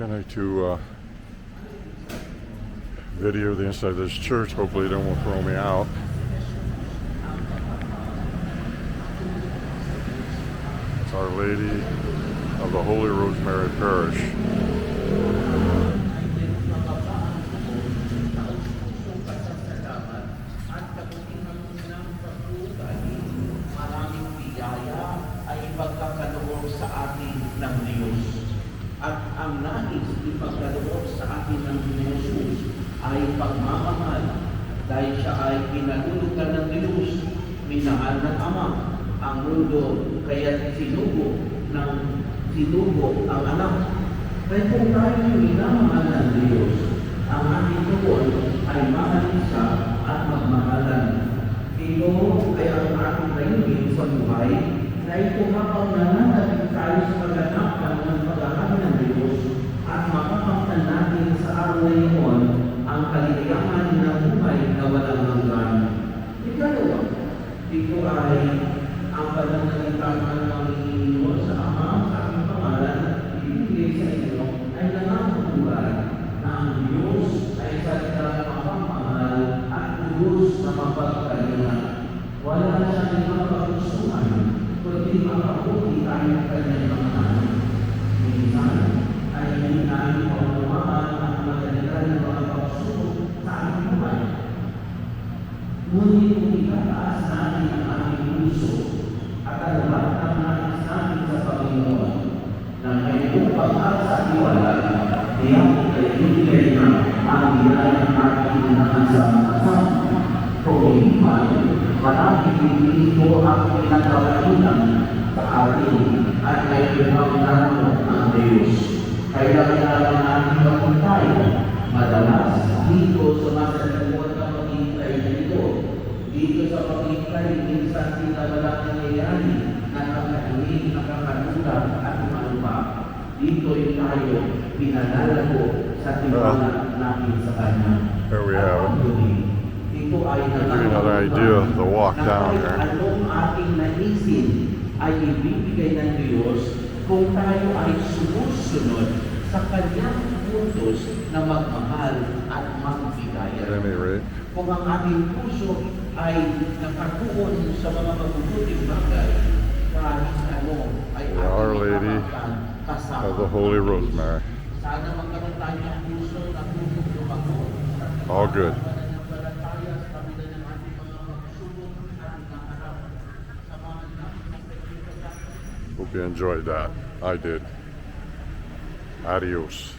going to video the inside of this church. Hopefully they won't throw me out. It's Our Lady of the Holy Rosemary Parish. Sa atin ng Diyos. At ang nais ipagkaloob sa atin ng Jesus ay pagmamahal dahil siya ay pinalulugan ng Diyos, minahal ng Ama ang mundo, kaya sinugo ang anak. Kaya kung tayo minamahal ng Diyos, ang ating tugon ay mahalin siya at magmahalan. Ito ay ang ating layunin sa buhay na ito habang nananatili tayo sa paganapan ng paghahari ng Diyos at makakamtan natin sa araw na iyon ang kaligayahan ng buhay na walang hanggan. Ikalawa, ito ay ang pananalitan ng Panginoon sa Ama sa aking pangalan at ibigay sa inyo ay nangangabulan na ang Diyos ay salita mapagmahal at Diyos na mapagkalinga. Wala siyang ibang kagustuhan kundi makabuti tayo ng kanyang mga minsan ay hindi namin paunawaan ang magalitan ng mga pagsubok sa ating buhay. Ngunit kung itataas natin ang ating puso at ang lahat ng nais natin sa Panginoon na may upang sa iwala, diyan ay ibigay na ang biyayang ating nakasama-kasama. Kung marami dito ang pinagkakalunan sa atin at may pinagkakalunan ng Diyos. Kaya kailangan natin magpuntay madalas dito sa masalimuot na paghihintay dito. Dito sa paghihintay, minsan sila walang nangyayari, nakakahinig, nakakalunan at umalupa. Dito yung tayo pinalalago sa tiwala natin sa Kanya. There we have it. Ito ay Give you another idea of the walk down there. Anong ating naisin ay ibibigay ng Diyos kung tayo ay sumusunod sa Kanyang utos na magmahal at magbigay. At any rate, Kung ang ating puso ay nakatuon sa mga mabubuting bagay, kahit ano ay Our Lady of the Holy Rosemary. Sana magkaroon tayo ng puso na tutulungan. All good. Hope you enjoyed that. I did. Adios.